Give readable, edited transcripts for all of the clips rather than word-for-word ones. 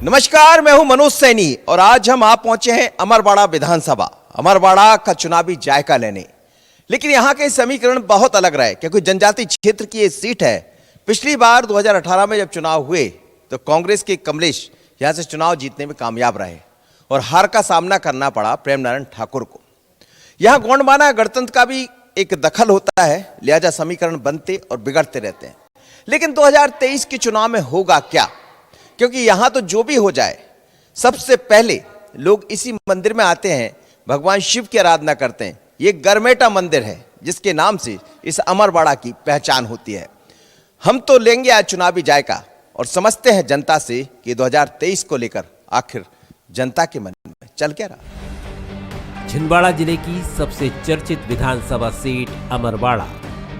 नमस्कार, मैं हूं मनोज सैनी और आज हम आप पहुंचे हैं अमरवाड़ा विधानसभा, अमरवाड़ा का चुनावी जायका लेने। लेकिन यहां के समीकरण बहुत अलग रहे क्योंकि जनजातीय क्षेत्र की ये सीट है। पिछली बार 2018 में जब चुनाव हुए तो कांग्रेस के कमलेश यहां से चुनाव जीतने में कामयाब रहे और हार का सामना करना पड़ा प्रेम नारायण ठाकुर को। यहां गोंडवाना गणतंत्र का भी एक दखल होता है, लिहाजा समीकरण बनते और बिगड़ते रहते हैं। लेकिन 2023 के चुनाव में होगा क्या? क्योंकि यहां तो जो भी हो जाए, सबसे पहले लोग इसी मंदिर में आते हैं, भगवान शिव की आराधना करते हैं। ये गरमेटा मंदिर है जिसके नाम से इस अमरवाड़ा की पहचान होती है। हम तो लेंगे आज चुनावी जायका और समझते हैं जनता से कि 2023 को लेकर आखिर जनता के मन में चल क्या रहा। छिंदवाड़ा जिले की सबसे चर्चित विधानसभा सीट अमरवाड़ा,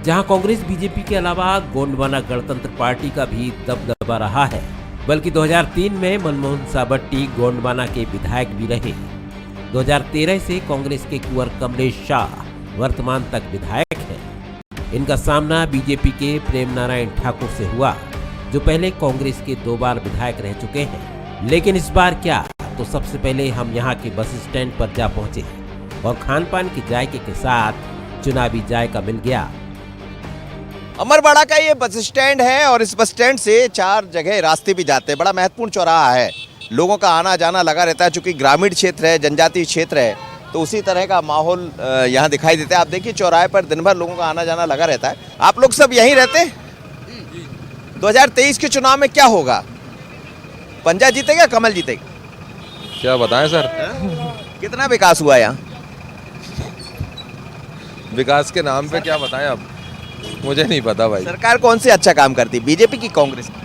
जहां कांग्रेस बीजेपी के अलावा गोंडवाना गणतंत्र पार्टी का भी दबदबा रहा है। बल्कि 2003 में मनमोहन साबट्टी गोंडवाना के विधायक भी रहे। 2013 से कांग्रेस के कुंवर कमलेश शाह वर्तमान तक विधायक हैं। इनका सामना बीजेपी के प्रेम नारायण ठाकुर से हुआ, जो पहले कांग्रेस के 2 बार विधायक रह चुके हैं। लेकिन इस बार क्या? तो सबसे पहले हम यहाँ के बस स्टैंड पर जा पहुंचे और खान पान के जायके के साथ चुनावी जायका मिल गया। अमरवाड़ा का ये बस स्टैंड है और इस बस स्टैंड से 4 जगह रास्ते भी जाते हैं। बड़ा महत्वपूर्ण चौराहा है, लोगों का आना जाना लगा रहता है। चूंकि ग्रामीण क्षेत्र है, जनजातीय क्षेत्र है, तो उसी तरह का माहौल यहाँ दिखाई देता है। आप देखिए चौराहे पर दिन भर लोगों का आना जाना लगा रहता है। आप लोग सब यहीं रहते हैं? 2023 के चुनाव में क्या होगा? पंजा जीतेगा, कमल जीतेगा? क्या बताएं सर? कितना विकास हुआ यहाँ? विकास के नाम पे क्या बताएं, अब मुझे नहीं पता भाई। सरकार कौन से अच्छा काम करती है, बीजेपी की कांग्रेस की?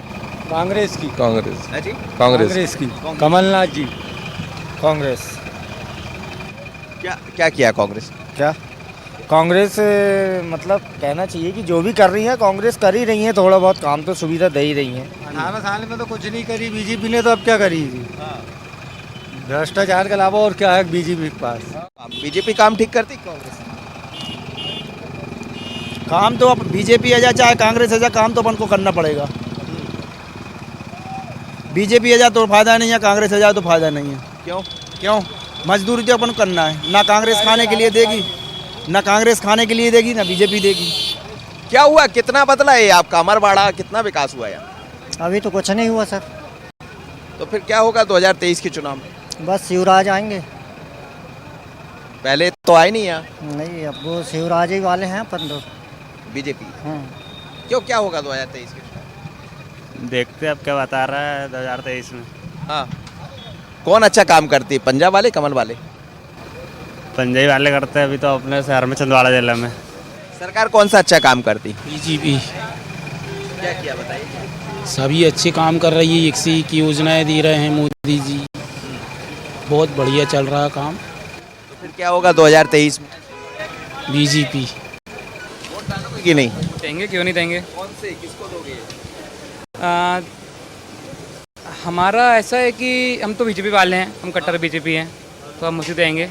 कांग्रेस की। कांग्रेस है जी? कांग्रेस की। कमलनाथ जी। कांग्रेस। क्या किया कांग्रेस? क्या कांग्रेस मतलब कहना चाहिए कि जो भी कर रही है कांग्रेस कर ही रही है। थोड़ा बहुत काम तो सुविधा दे ही रही है। 18 साल में तो कुछ नहीं करी बीजेपी ने, तो अब क्या करी थी? भ्रष्टाचार के अलावा और क्या है बीजेपी के पास? बीजेपी काम ठीक करती, कांग्रेस काम तो अब बीजेपी आ जाए चाहे कांग्रेस आ जाए, काम तो अपन को करना पड़ेगा। बीजेपी आ जाए तो फायदा नहीं है, कांग्रेस आ जाए तो फायदा नहीं है। क्यों मजदूरी तो अपन को करना है। ना कांग्रेस खाने के लिए देगी, ना कांग्रेस खाने के लिए देगी, ना बीजेपी देगी। क्या हुआ, कितना बदला है आपका अमरवाड़ा, कितना विकास हुआ यहाँ? अभी तो कुछ नहीं हुआ सर। तो फिर क्या होगा 2023 के चुनाव में? बस शिवराज आएंगे। पहले तो आए नहीं यहाँ नहीं, अब वो शिवराज ही वाले हैं अपन तो। बीजेपी। हाँ। क्यों, क्या होगा 2023 के चुनाव? देखते अब क्या बता रहा है 2023 में। हाँ, कौन अच्छा काम करती है, पंजाब वाले कमल वाले? पंजाबी वाले करते हैं अभी तो अपने शहर में, छिंदवाड़ा जिले में। सरकार कौन सा अच्छा काम करती? बीजेपी क्या किया बताइए? सभी अच्छे काम कर रही है। 101 की योजनाएं दे रहे हैं मोदी जी, बहुत बढ़िया चल रहा है काम। तो फिर क्या होगा 2023 में? बीजेपी कि नहीं देंगे, क्यों नहीं देंगे? कौन से, किसको दोगे? हमारा ऐसा है कि हम तो बीजेपी वाले हैं, हम कट्टर बीजेपी हैं, तो हम उसी देंगे।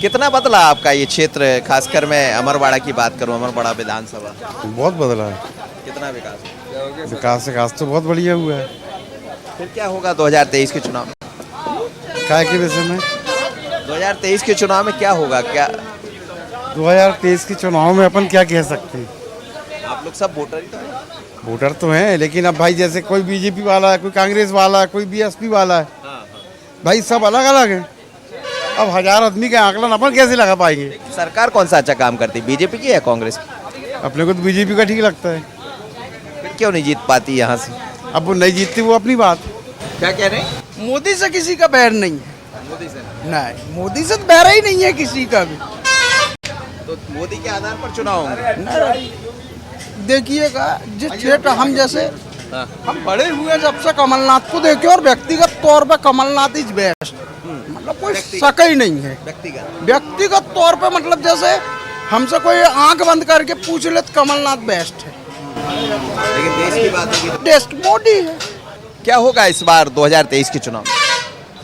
कितना बदला आपका ये क्षेत्र, खासकर मैं अमरवाड़ा की बात करूं, अमरवाड़ा विधानसभा? बहुत बदला है। कितना विकास? विकास तो बहुत बढ़िया हुआ है। फिर क्या होगा 2023 के चुनाव में? क्या के विषय में? 2023 के चुनाव में क्या होगा? क्या 2023 के चुनाव में अपन क्या कह सकते हैं? आप लोग सब वोटर ही तो हैं। वोटर तो हैं, लेकिन अब भाई जैसे कोई बीजेपी वाला है, कोई कांग्रेस वाला है, कोई बीएसपी वाला है, भाई सब अलग अलग हैं। अब 1000 आदमी का आंकलन अपन कैसे लगा पाएंगे? सरकार कौन सा अच्छा काम करती, बीजेपी की या कांग्रेस की? अपने को तो बीजेपी का ठीक लगता है। फिर क्यों नहीं जीत पाती यहाँ से? अब वो नहीं जीतती, वो अपनी बात। क्या कह रहे हैं? मोदी से किसी का बैर नहीं है। मोदी से नहीं, मोदी से तो बैर ही नहीं है किसी का भी। तो मोदी के आधार पर चुनाव होंगे। देखिएगा जिस क्षेत्र हम जैसे हाँ। हम बड़े हुए जब से कमलनाथ को देखे, और व्यक्तिगत तौर पे कमलनाथ इज बेस्ट। मतलब कोई शक ही नहीं है। व्यक्तिगत तौर पे मतलब जैसे हमसे कोई आंख बंद करके पूछ ले तो कमलनाथ बेस्ट है। लेकिन देश की बात होगी, देश मोदी है। क्या होगा इस बार 2023 के चुनाव?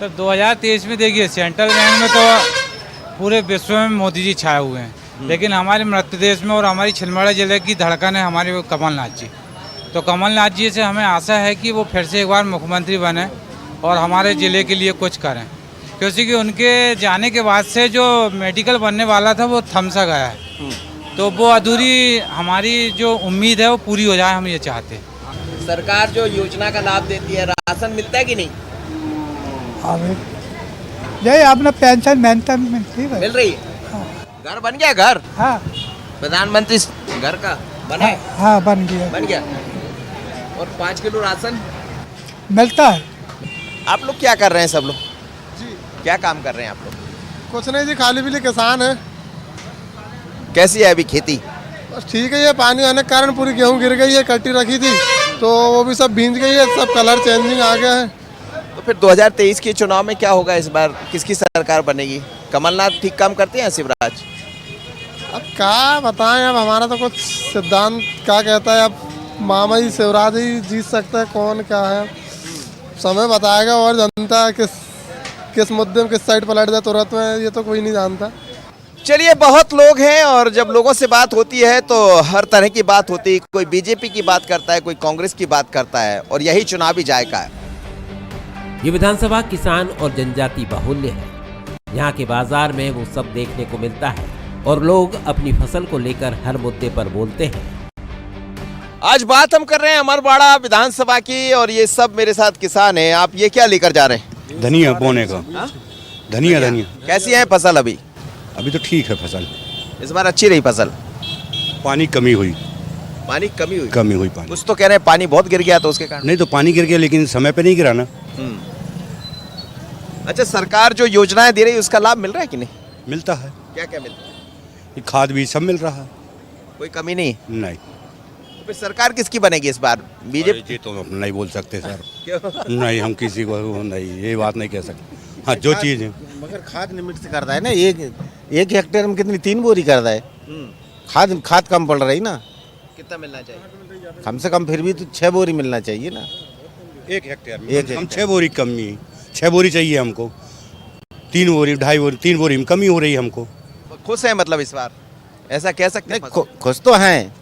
सर 2023 में देखिए, सेंट्रल बैंक में तो पूरे विश्व में मोदी जी छाए हुए हैं, लेकिन हमारे मध्य प्रदेश में और हमारी छिंदवाड़ा जिले की धड़कन है हमारे कमलनाथ जी। तो कमलनाथ जी से हमें आशा है कि वो फिर से एक बार मुख्यमंत्री बने और हमारे ज़िले के लिए कुछ करें, क्योंकि उनके जाने के बाद से जो मेडिकल बनने वाला था वो थम सा गया है, तो वो अधूरी हमारी जो उम्मीद है वो पूरी हो जाए, हम ये चाहते हैं। सरकार जो योजना का लाभ देती है, राशन मिलता है कि नहीं? यही अपना पेंशन मिलती है। मिल रही है। घर बन गया? घर हाँ प्रधानमंत्री घर का बना है? हाँ बन गया, बन गया। और 5 किलो राशन मिलता है। आप लोग क्या कर रहे हैं? सब लोग जी क्या काम कर रहे हैं आप लोग? कुछ नहीं जी, खाली पीली किसान है। कैसी है अभी खेती? बस ठीक है, ये पानी आने के कारण पूरी गेहूं गिर गई है, कट्टी रखी थी तो वो भी सब भींज गई है, सब कलर चेंजिंग आ गया है। तो फिर 2023 के चुनाव में क्या होगा इस बार? किसकी सरकार बनेगी? कमलनाथ ठीक काम करते हैं? शिवराज? अब क्या बताएं, अब हमारा तो कुछ सिद्धांत क्या कहता है, अब मामा ही शिवराज ही जीत सकता है, कौन क्या है समय बताएगा। और जनता किस मुद्दे में किस साइड पलट जाए तुरंत में, ये तो कोई नहीं जानता। चलिए, बहुत लोग हैं और जब लोगों से बात होती है तो हर तरह की बात होती है। कोई बीजेपी की बात करता है, कोई कांग्रेस की बात करता है, और यही चुनावी जायका है। ये विधानसभा किसान और जनजाति बाहुल्य है। यहाँ के बाजार में वो सब देखने को मिलता है और लोग अपनी फसल को लेकर हर मुद्दे पर बोलते हैं। आज बात हम कर रहे हैं अमरवाड़ा विधानसभा की, और ये सब मेरे साथ किसान हैं। आप ये क्या लेकर जा रहे हैं? धनिया बोने का। धनिया कैसी है फसल अभी? अभी तो ठीक है फसल, इस बार अच्छी रही फसल? पानी कमी हुई पानी कमी हुई? पानी। कुछ तो कह रहे हैं पानी बहुत गिर गया तो उसके कारण। नहीं तो पानी गिर गया, लेकिन समय पे नहीं गिरा ना। अच्छा, सरकार जो योजनाएं दे रही है उसका लाभ मिल रहा है कि नहीं? मिलता है। क्या क्या मिलता है? खाद बीज सब मिल रहा है। कोई कमी नहीं? नहीं। तो फिर सरकार किसकी बनेगी इस बार? बीजेपी? ये तो हम नहीं बोल सकते सर। क्यों? नहीं, हम किसी को नहीं, ये बात नहीं कह सकते। हाँ, जो चीज़ है मगर खाद लिमिट से करता है ना, एक हेक्टेयर में कितनी 3 बोरी करता है। खाद कम पड़ रही ना, कितना मिलना चाहिए? कम से कम फिर भी तो 6 बोरी मिलना चाहिए ना। 1 हेक्टेयर में हम 6 बोरी कमी, 6 बोरी चाहिए हमको। 3 बोरी 2.5 बोरी 3 बोरी में कमी हो रही है हमको। खुश है मतलब इस बार, ऐसा कह सकते हैं? खुश तो हैं,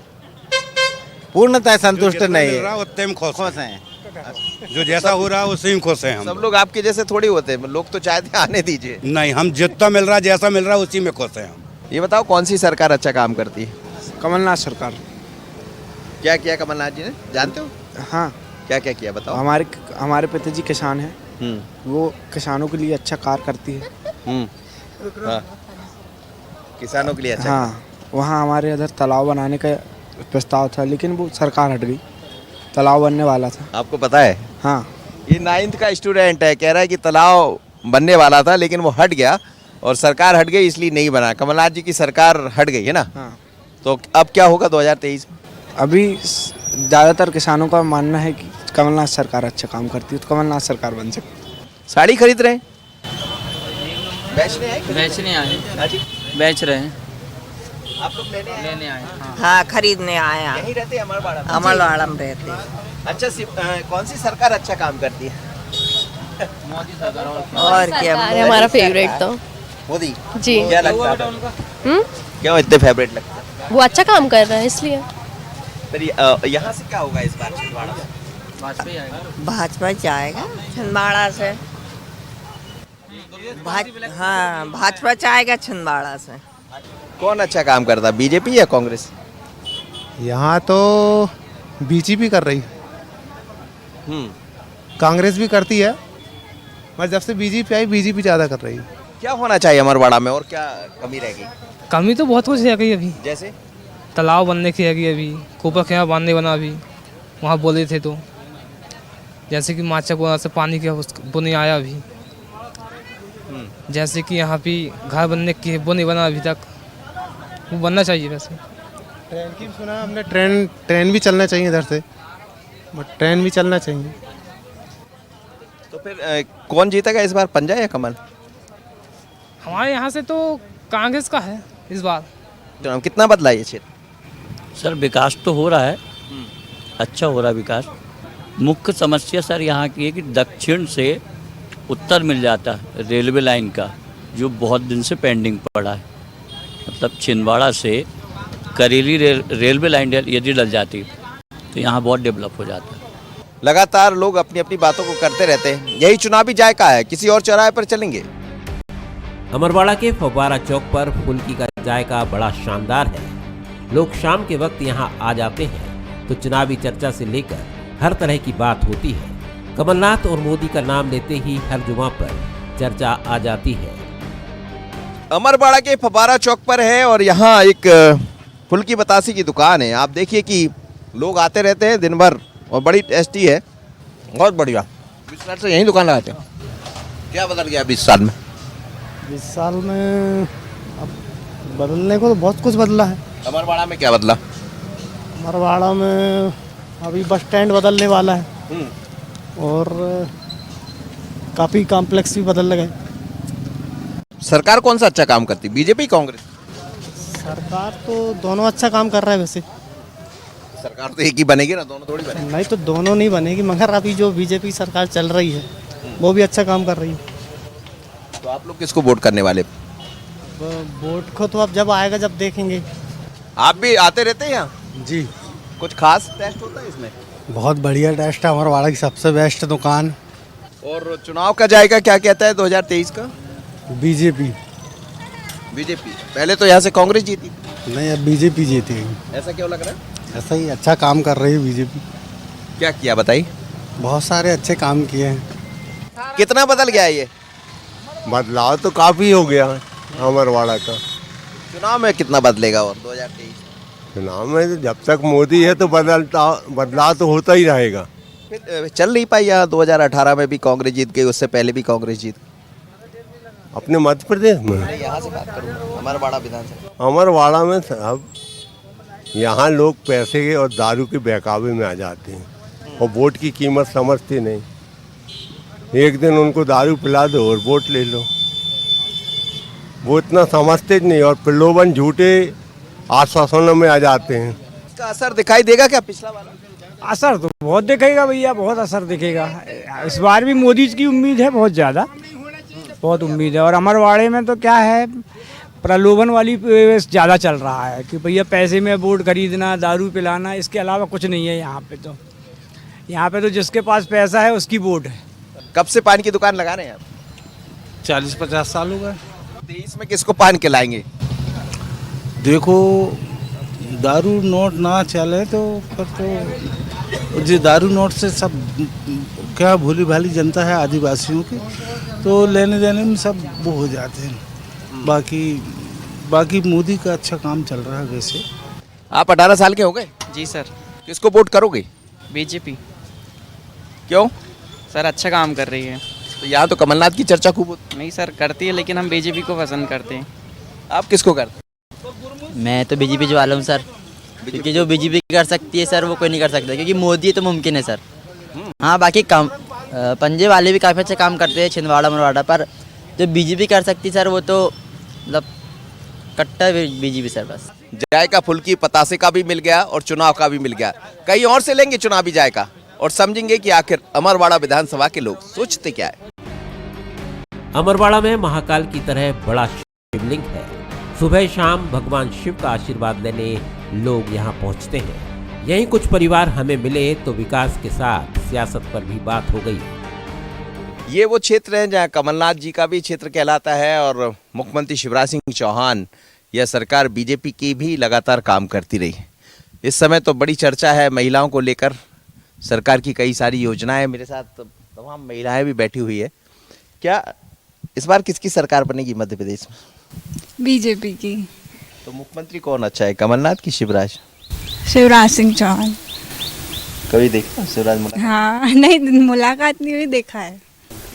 पूर्णतः संतुष्ट नहीं है, उतने में खुश हैं। जो जैसा हो रहा है उससे ही खुश हैं हम। सब लोग आपके जैसे थोड़ी होते हैं, लोग तो चाहते हैं आने दीजिए। नहीं, हम जितना मिल रहा है, जैसा मिल रहा है उसी में खुश हैं हम। ये बताओ, कौन सी सरकार अच्छा काम करती है? कमलनाथ सरकार। क्या किया कमलनाथ जी ने, जानते हो? हाँ, क्या क्या किया बताओ। हमारे पिताजी किसान हैं, वो किसानों के लिए अच्छा कार्य करती है। हाँ। किसानों के लिए अच्छा। हाँ, वहाँ हमारे इधर तालाब बनाने का प्रस्ताव था, लेकिन वो सरकार हट गई। तालाब बनने वाला था, आपको पता है? हाँ। ये 9th का स्टूडेंट है, कह रहा है कि तालाब बनने वाला था लेकिन वो हट गया और सरकार हट गई इसलिए नहीं बना। कमलनाथ जी की सरकार हट गई है ना। हाँ। तो अब क्या होगा 2023 में? अभी ज़्यादातर किसानों का मानना है कि कमलनाथ सरकार अच्छा काम करती है, तो कमलनाथ सरकार बन सकती। साड़ी खरीद रहे हैं? बेचने आए? बेचने आए, हाँ जी। बेच रहे हैं। आप लोग लेने आए? हाँ, खरीदने आया। यहीं रहते हैं अमरवाड़ा? अमरवाड़ा में रहते हैं। अच्छा, कौन सी सरकार अच्छा काम करती है? मोदी सरकार। और क्या, हमारा फेवरेट तो मोदी जी। क्या लगता है? क्यों इतने फेवरेट लगता है? वो अच्छा काम कर रहा है इसलिए। फिर यहाँ से क्या होगा इस बार छिंदवाड़ा से? भाजपा आएगा। भाजपा जाएगा छिंदवाड़ा से। हाँ, भाजपा जाएगा छिंदवाड़ा से। कौन अच्छा काम करता है, बीजेपी या कांग्रेस? यहाँ तो बीजेपी कर रही है, कांग्रेस भी करती है, पर जब से बीजेपी आई बीजेपी ज़्यादा कर रही है। क्या होना चाहिए अमरवाड़ा में और क्या कमी रह गई? कमी तो बहुत कुछ है गई अभी, जैसे तालाब बनने की है गई अभी, कोपा के यहाँ बांध नहीं बना अभी, वहाँ बोले थे तो। जैसे कि माचा को से पानी का वो नहीं आया अभी। जैसे कि यहाँ पे घर बनने की वो नहीं बना अभी तक, वो बनना चाहिए। वैसे ट्रेन की सुना हमने, ट्रेन भी चलना चाहिए इधर से, बट ट्रेन भी चलना चाहिए। तो फिर कौन जीतेगा इस बार, पंजा या कमल? हमारे यहाँ से तो कांग्रेस का है इस बार। तो कितना बदला ये क्षेत्र? सर विकास तो हो रहा है, अच्छा हो रहा है विकास। मुख्य समस्या सर यहाँ की है कि दक्षिण से उत्तर मिल जाता है रेलवे लाइन का, जो बहुत दिन से पेंडिंग पड़ा है। मतलब छिंदवाड़ा से करेली रेलवे लाइन यदि डल जाती तो यहाँ बहुत डेवलप हो जाता है। लगातार लोग अपनी अपनी बातों को करते रहते हैं, यही चुनावी जायका है। किसी और चौराहे पर चलेंगे। अमरवाड़ा के फव्वारा चौक पर फुल्की का जायका बड़ा शानदार है। लोग शाम के वक्त यहाँ आ जाते हैं तो चुनावी चर्चा से लेकर हर तरह की बात होती है। कमलनाथ और मोदी का नाम लेते ही हर जुमा पर चर्चा आ जाती है। अमरवाड़ा के फव्वारा चौक पर है और यहाँ एक फुल्की बतासी की दुकान है। आप देखिए कि लोग आते रहते हैं दिन भर और बड़ी टेस्टी है, बहुत बढ़िया। 20 साल से यही दुकान लगाते हैं। क्या बदल गया 20 साल में? 20 साल में अब बदलने को तो बहुत कुछ बदला है। अमरवाड़ा में क्या बदला? अमरवाड़ा में अभी बस स्टैंड बदलने वाला है और काफ़ी कॉम्प्लेक्स भी बदल गए। सरकार कौन सा अच्छा काम करती, बीजेपी कांग्रेस? सरकार तो दोनों अच्छा काम कर रहा है वैसे। सरकार तो एक ही बनेगी ना, दोनों थोड़ी बनेगी। नहीं तो दोनों नहीं बनेगी, मगर अभी जो बीजेपी सरकार चल रही है वो भी अच्छा काम कर रही है। तो आप लोग किसको वोट करने वाले? वोट को तो अब जब आएगा जब देखेंगे। आप भी आते रहते हैं यहाँ? जी। कुछ खास टेस्ट होता है इसमें? बहुत बढ़िया टेस्ट है, अमरवाड़ा की सबसे बेस्ट दुकान। और चुनाव का जाएगा क्या कहता है 2023 का? बीजेपी। पहले तो यहाँ से कांग्रेस जीती, नहीं अब बीजेपी जीतेगी। ऐसा क्यों लग रहा है? ऐसा ही अच्छा काम कर रही है बीजेपी। क्या किया बताइए? बहुत सारे अच्छे काम किए हैं। कितना बदल गया है ये? बदलाव तो काफ़ी हो गया है अमरवाड़ा का। चुनाव में कितना बदलेगा और 2023? चुनाव में जब तक मोदी है तो बदलाव तो होता ही रहेगा। फिर चल नहीं पाई यहाँ? 2018 में भी कांग्रेस जीत गई, उससे पहले भी कांग्रेस जीत गई। अपने मध्य प्रदेश में यहाँ से बात करूँ, अमरवाड़ा विधानसभा। अमरवाड़ा में अब यहाँ लोग पैसे के और दारू के बहकावे में आ जाते हैं और वोट की कीमत समझते नहीं। एक दिन उनको दारू पिला दो और वोट ले लो, वो इतना समझते नहीं और प्रलोभन झूठे आश्वासनों में आ जाते हैं। इसका असर दिखाई देगा क्या पिछला वाला? असर तो बहुत दिखेगा भैया, बहुत असर दिखेगा। इस बार भी मोदी की उम्मीद है, बहुत ज़्यादा, बहुत उम्मीद है। और अमरवाड़े में तो क्या है, प्रलोभन वाली ज़्यादा चल रहा है कि भैया पैसे में वोट खरीदना, दारू पिलाना, इसके अलावा कुछ नहीं है यहाँ पे। तो यहाँ पे तो जिसके पास पैसा है उसकी वोट है। कब से पान की दुकान लगा रहे हैं आप? 40-50 साल हो गए। 23 में किसको पान खिलाएंगे? देखो दारू नोट ना चले तो फिर तो जो दारू नोट से सब क्या भोली भाली जनता है आदिवासियों की, तो लेने देने में सब वो हो जाते हैं। बाकी मोदी का अच्छा काम चल रहा है वैसे। आप 18 साल के हो गए? जी सर। किसको वोट करोगे? बीजेपी। क्यों? सर अच्छा काम कर रही है। तो यहाँ तो कमलनाथ की चर्चा खूब होती नहीं सर करती है, लेकिन हम बीजेपी को पसंद करते हैं। है। आप किसको करते? मैं तो बीजेपी वाला हूँ सर, क्योंकि जो बीजेपी कर सकती है सर वो कोई नहीं कर सकता, क्योंकि मोदी है तो मुमकिन है सर। हाँ बाकी काम पंजे वाले भी काफ़ी अच्छा काम करते हैं छिंदवाड़ा मरवाड़ा, पर जो बीजेपी कर सकती है सर वो तो मतलब कट्टर बीजेपी सर। बस जायका फुल्की पतासे का भी मिल गया और चुनाव का भी मिल गया। कहीं और से लेंगे चुनावी जायका और समझेंगे कि आखिर अमरवाड़ा विधानसभा के लोग सोचते क्या है। अमरवाड़ा में महाकाल की तरह बड़ा शिवलिंग है। सुबह शाम भगवान शिव का आशीर्वाद लेने लोग यहाँ पहुँचते हैं। यहीं कुछ परिवार हमें मिले तो विकास के साथ सियासत पर भी बात हो गई। ये वो क्षेत्र है जहाँ कमलनाथ जी का भी क्षेत्र कहलाता है और मुख्यमंत्री शिवराज सिंह चौहान यह सरकार बीजेपी की भी लगातार काम करती रही। इस समय तो बड़ी चर्चा है महिलाओं को लेकर, सरकार की कई सारी योजनाएं। मेरे साथ तमाम महिलाएं भी बैठी हुई है। क्या इस बार किसकी सरकार बनेगी मध्य प्रदेश में? बीजेपी की। तो मुख्यमंत्री कौन अच्छा है, कमलनाथ की शिवराज? शिवराज सिंह चौहान। कभी देखा शिवराज मुलाकात? हाँ नहीं मुलाकात नहीं हुई, देखा है।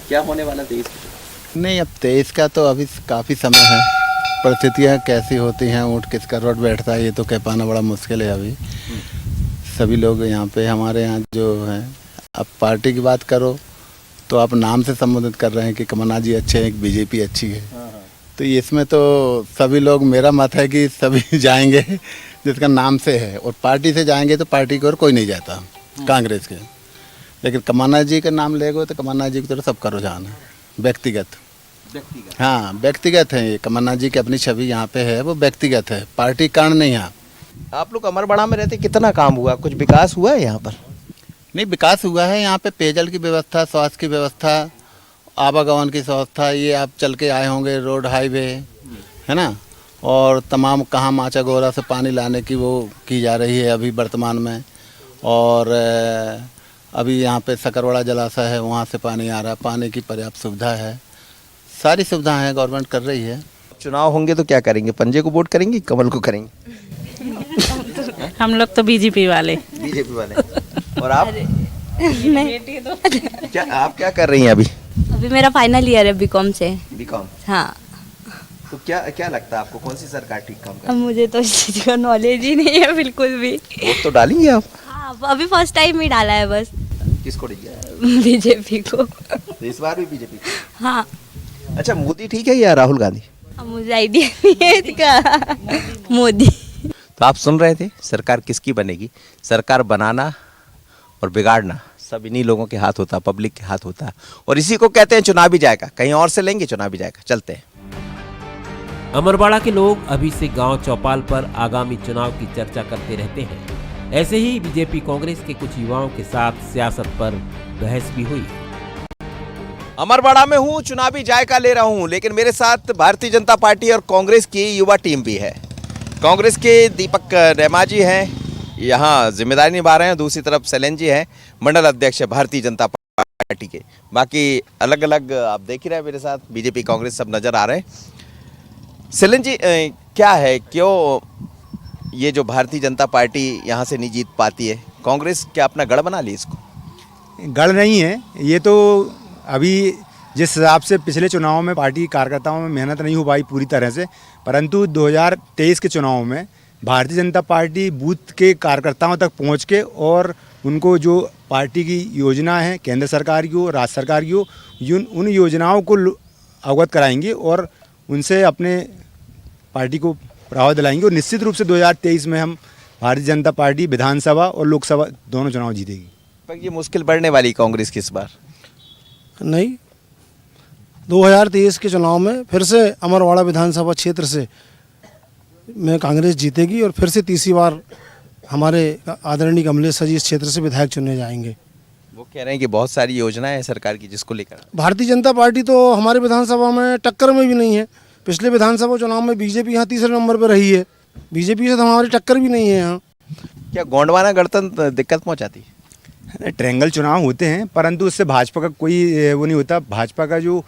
क्या होने वाला 23? नहीं अब 23 का तो अभी काफ़ी समय है, परिस्थितियाँ कैसी होती हैं, ऊँट किसका रोड बैठता है ये तो कह पाना बड़ा मुश्किल है। अभी सभी लोग यहाँ पे हमारे यहाँ जो हैं, अब पार्टी की बात करो तो आप नाम से संबोधित कर रहे हैं कि कमलनाथ जी अच्छे हैं, बीजेपी अच्छी है, तो इसमें तो सभी लोग, मेरा मत है कि सभी जाएंगे जिसका नाम से है, और पार्टी से जाएंगे तो पार्टी की ओर कोई नहीं जाता कांग्रेस के। लेकिन कमलनाथ जी का नाम लेगो तो कमलनाथ जी की तरफ सबका रुझान है, व्यक्तिगत। हाँ व्यक्तिगत है, ये कमलनाथ जी की अपनी छवि यहाँ पे है, वो व्यक्तिगत है, पार्टी कारण नहीं है। आप लोग अमरवाड़ा में रहते, कितना काम हुआ, कुछ विकास हुआ है यहाँ पर? नहीं, विकास हुआ है यहाँ पे। पेयजल की व्यवस्था, स्वास्थ्य की व्यवस्था, आवागमन की व्यवस्था, ये आप चल के आए होंगे, रोड हाईवे है ना, और तमाम कहाँ माचा गोरा से पानी लाने की वो की जा रही है अभी वर्तमान में। और अभी यहाँ पे सकरवाड़ा जलाशय है, वहाँ से पानी आ रहा है, पानी की पर्याप्त सुविधा है, सारी सुविधाएं हैं, गवर्नमेंट कर रही है। चुनाव होंगे तो क्या करेंगे? पंजे को वोट करेंगे, कमल को करेंगे? हम लोग तो बीजेपी वाले। बीजेपी वाले। और आप? नहीं, क्या आप क्या कर रही हैं अभी? अभी मेरा फाइनल ईयर है बीकॉम से। बीकॉम। हाँ। तो क्या क्या लगता है आपको, कौन सी सरकार ठीक काम कर? अब मुझे तो इस चीज का नॉलेज ही नहीं है बिल्कुल भी। वोट तो डालेंगे आप? हाँ, अभी फर्स्ट टाइम ही डाला है बस। किसको दिया? बीजेपी को। तो इस बार भी बीजेपी? हाँ। अच्छा, मोदी ठीक है या राहुल गांधी? अब मुझे आइडिया नहीं है इसका। मोदी। तो आप सुन रहे थे, सरकार किसकी बनेगी? सरकार बनाना और बिगाड़ना सब इन्हीं लोगों के हाथ होता, पब्लिक के हाथ होता, और इसी को कहते हैं चुनावी जायका। कहीं और से लेंगे चुनावी जायका। चलते हैं। अमरवाड़ा के लोग अभी से गांव चौपाल पर आगामी चुनाव की चर्चा करते रहते हैं। ऐसे ही बीजेपी कांग्रेस के कुछ युवाओं के साथ सियासत पर बहस भी हुई। अमरवाड़ा में हूँ, चुनावी जायका ले रहा हूँ, लेकिन मेरे साथ भारतीय जनता पार्टी और कांग्रेस की युवा टीम भी है। कांग्रेस के दीपक रेमा जी हैं, यहाँ जिम्मेदारी निभा रहे हैं। दूसरी तरफ सैलन जी हैं, मंडल अध्यक्ष है भारतीय जनता पार्टी के। बाकी अलग अलग आप देख ही रहे हैं मेरे साथ, बीजेपी कांग्रेस सब नजर आ रहे हैं। सैलन जी, क्या है, क्यों ये जो भारतीय जनता पार्टी यहाँ से नहीं जीत पाती है? कांग्रेस क्या अपना गढ़ बना ली इसको? गढ़ नहीं है ये तो। अभी जिस हिसाब से पिछले चुनाव में पार्टी कार्यकर्ताओं में मेहनत नहीं हो पाई पूरी तरह से, परंतु 2023 के चुनाव में भारतीय जनता पार्टी बूथ के कार्यकर्ताओं तक पहुंच के और उनको जो पार्टी की योजना है, केंद्र सरकार की हो, राज्य सरकार की हो, उन योजनाओं को अवगत कराएंगे और उनसे अपने पार्टी को बढ़ावा दिलाएंगे। और निश्चित रूप से 2023 में हम भारतीय जनता पार्टी विधानसभा और लोकसभा दोनों चुनाव जीतेगी। पर ये मुश्किल बढ़ने वाली कांग्रेस की इस बार? नहीं, 2023 के चुनाव में फिर से अमरवाड़ा विधानसभा क्षेत्र से में कांग्रेस जीतेगी और फिर से तीसरी बार हमारे आदरणीय कमलेश जी इस क्षेत्र से विधायक चुने जाएंगे। वो कह रहे हैं कि बहुत सारी योजनाएं हैं सरकार की जिसको लेकर। भारतीय जनता पार्टी तो हमारे विधानसभा में टक्कर में भी नहीं है। पिछले विधानसभा चुनाव में बीजेपी यहाँ तीसरे नंबर पर रही है, बीजेपी से तो हमारी टक्कर भी नहीं है यहाँ। क्या गोंडवाना गणतंत्र दिक्कत पहुँचाती है? ट्रायंगल चुनाव होते हैं, परंतु उससे भाजपा का कोई वो नहीं होता। भाजपा का जो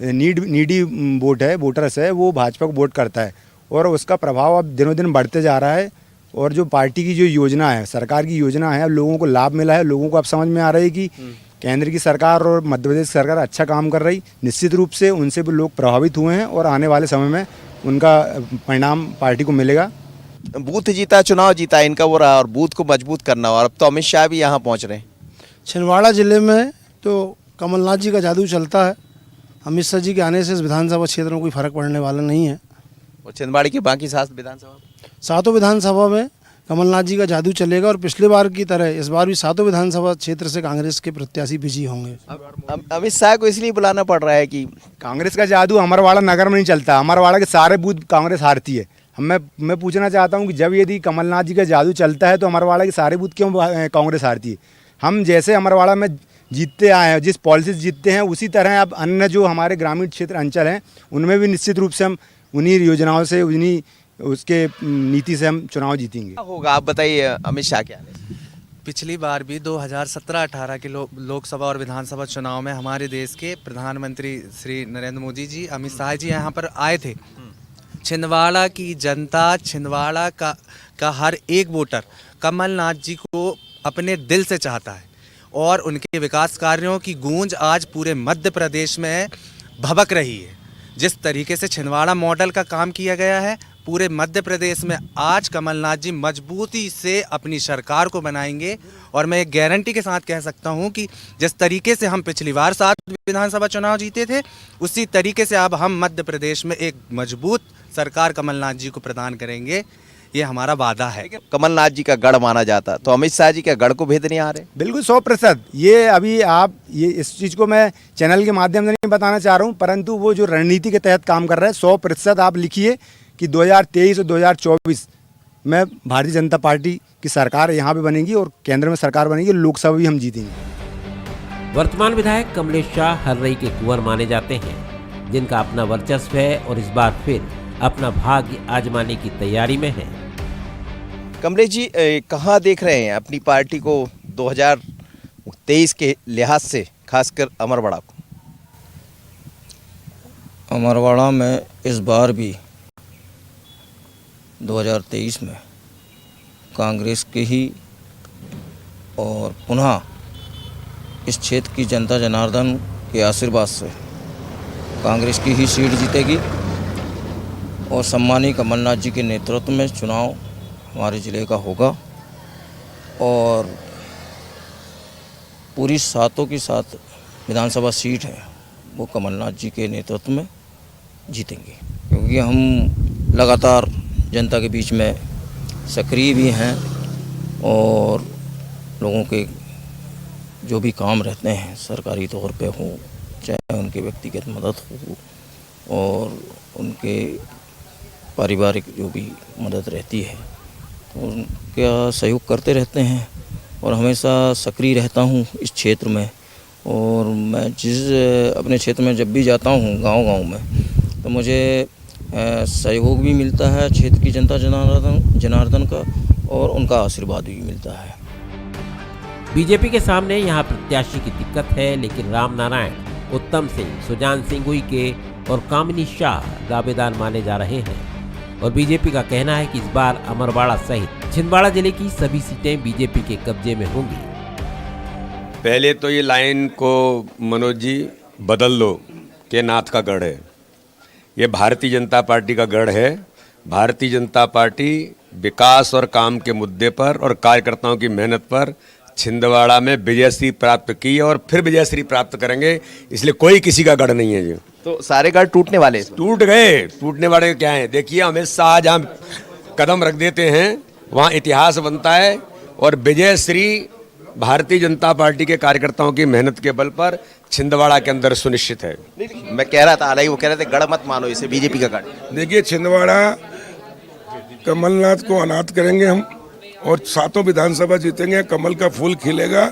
नीडी वोट है, वोटर्स है, वो भाजपा को वोट करता है और उसका प्रभाव अब दिनों दिन बढ़ते जा रहा है। और जो पार्टी की जो योजना है, सरकार की योजना है, अब लोगों को लाभ मिला है। लोगों को अब समझ में आ रहा है कि केंद्र की सरकार और मध्य प्रदेश सरकार अच्छा काम कर रही। निश्चित रूप से उनसे भी लोग प्रभावित हुए हैं और आने वाले समय में उनका परिणाम पार्टी को मिलेगा। बूथ जीता, चुनाव जीता, इनका वो रहा, और बूथ को मजबूत करना। और अब तो अमित शाह भी यहाँ पहुँच रहे हैं। छिंदवाड़ा जिले में तो कमलनाथ जी का जादू चलता है। अमित शाह जी के आने से इस विधानसभा क्षेत्र में कोई फर्क पड़ने वाला नहीं है। और छिंदवाड़ा की बाकी सातों विधानसभा में कमलनाथ जी का जादू चलेगा और पिछले बार की तरह इस बार भी सातों विधानसभा क्षेत्र से कांग्रेस के प्रत्याशी विजयी होंगे। अमित शाह को इसलिए बुलाना पड़ रहा है कि कांग्रेस का जादू अमरवाड़ा नगर में नहीं चलता। अमरवाड़ा के सारे बूथ कांग्रेस हारती है। मैं पूछना चाहता हूँ कि जब यदि कमलनाथ जी का जादू चलता है तो अमरवाड़ा के सारे बूथ क्यों कांग्रेस हारती है? हम जैसे अमरवाड़ा में जीतते आए हैं, जिस पॉलिसी जीतते हैं, उसी तरह अब अन्य जो हमारे ग्रामीण क्षेत्र अंचल हैं उनमें भी निश्चित रूप से हम उन्हीं योजनाओं से, उन्हीं उसके नीति से हम चुनाव जीतेंगे। होगा आप बताइए अमित शाह क्या? पिछली बार भी 2017-18 के लोकसभा और विधानसभा चुनाव में हमारे देश के प्रधानमंत्री श्री नरेंद्र मोदी जी, अमित शाह जी यहाँ पर आए थे। छिंदवाड़ा की जनता, छिंदवाड़ा का हर एक वोटर कमलनाथ जी को अपने दिल से चाहता है और उनके विकास कार्यों की गूंज आज पूरे मध्य प्रदेश में भभक रही है। जिस तरीके से छिंदवाड़ा मॉडल का काम किया गया है, पूरे मध्य प्रदेश में आज कमलनाथ जी मजबूती से अपनी सरकार को बनाएंगे। और मैं एक गारंटी के साथ कह सकता हूं कि जिस तरीके से हम पिछली बार 7 विधानसभा चुनाव जीते थे, उसी तरीके से अब हम मध्य प्रदेश में एक मजबूत सरकार कमलनाथ जी को प्रदान करेंगे। ये हमारा वादा है। कमलनाथ जी का गढ़ माना जाता, तो अमित शाह जी का गढ़ को भेद नहीं आ रहे? बिल्कुल 100%। ये अभी आप ये इस चीज़ को मैं चैनल के माध्यम से नहीं बताना चाह रहा हूँ, परंतु वो जो रणनीति के तहत काम कर रहा है 100% आप लिखिए कि 2023 और 2024 मैं भारतीय जनता पार्टी की सरकार यहाँ पे बनेगी और केंद्र में सरकार बनेगी, लोकसभा भी हम जीतेंगे। वर्तमान विधायक कमलेश शाह हर्रई के कुंवर माने जाते हैं, जिनका अपना वर्चस्व है और इस बार फिर अपना भाग्य आजमाने की तैयारी में है। कमलेश जी, कहाँ देख रहे हैं अपनी पार्टी को 2023 के लिहाज से, खासकर अमरवाड़ा को? अमरवाड़ा में इस बार भी 2023 में कांग्रेस के ही और पुनः इस क्षेत्र की जनता जनार्दन के आशीर्वाद से कांग्रेस की ही सीट जीतेगी और सम्मानीय कमलनाथ जी के नेतृत्व में चुनाव हमारे ज़िले का होगा और पूरी 7 की 7 विधानसभा सीट है वो कमलनाथ जी के नेतृत्व में जीतेंगे, क्योंकि हम लगातार जनता के बीच में सक्रिय भी हैं और लोगों के जो भी काम रहते हैं सरकारी तौर पे हो, चाहे उनके व्यक्तिगत मदद हो और उनके पारिवारिक जो भी मदद रहती है तो उनका सहयोग करते रहते हैं और हमेशा सक्रिय रहता हूँ इस क्षेत्र में। और मैं जिस अपने क्षेत्र में जब भी जाता हूँ गांव-गांव में तो मुझे सहयोग भी मिलता है क्षेत्र की जनता जनार्दन का और उनका आशीर्वाद भी मिलता है। बीजेपी के सामने यहाँ प्रत्याशी की दिक्कत है, लेकिन राम नारायण, उत्तम सिंह, सुजान सिंह उइके और कामिनी शाह दावेदार माने जा रहे हैं और बीजेपी का कहना है कि इस बार अमरवाड़ा सहित छिंदवाड़ा जिले की सभी सीटें बीजेपी के कब्जे में होंगी। पहले तो ये लाइन को मनोज जी बदल लो कि नाथ का गढ़ है, ये भारतीय जनता पार्टी का गढ़ है। भारतीय जनता पार्टी विकास और काम के मुद्दे पर और कार्यकर्ताओं की मेहनत पर छिंदवाड़ा में विजयश्री प्राप्त की और फिर विजयश्री प्राप्त करेंगे, इसलिए कोई किसी का गढ़ नहीं है जी। तो सारे गढ़ टूटने वाले? टूट गए, टूटने वाले क्या हैं? देखिए, हमेशा जहाँ कदम रख देते हैं वहाँ इतिहास बनता है और विजयश्री भारतीय जनता पार्टी के कार्यकर्ताओं की मेहनत के बल पर छिंदवाड़ा के अंदर सुनिश्चित है। मैं कह रहा था, हालांकि वो कह रहे थे गढ़ मत मानो इसे, बीजेपी का गढ़। देखिए, छिंदवाड़ा कमलनाथ को अनाथ करेंगे हम और 7 विधानसभा जीतेंगे, कमल का फूल खिलेगा।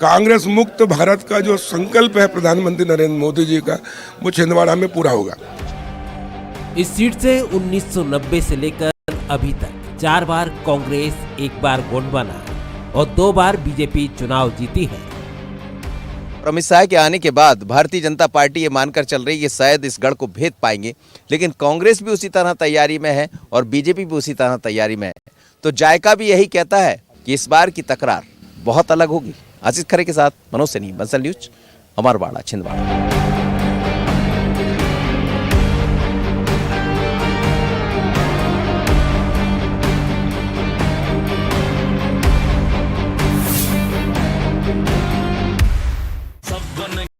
कांग्रेस मुक्त भारत का जो संकल्प है प्रधानमंत्री नरेंद्र मोदी जी का, वो छिंदवाड़ा में पूरा होगा। इस सीट से 1990 से लेकर अभी तक 4 बार कांग्रेस, 1 बार गोंडवाना और 2 बार बीजेपी चुनाव जीती है। अमित शाह के आने के बाद भारतीय जनता पार्टी ये मानकर चल रही है कि शायद इस गढ़ को भेद पाएंगे, लेकिन कांग्रेस भी उसी तरह तैयारी में है और बीजेपी भी उसी तरह तैयारी में है। तो जायका भी यही कहता है कि इस बार की तकरार बहुत अलग होगी। आशीष खरे के साथ मनोज सैनी, बंसल न्यूज, अमरवाड़ा, छिंदवाड़ा।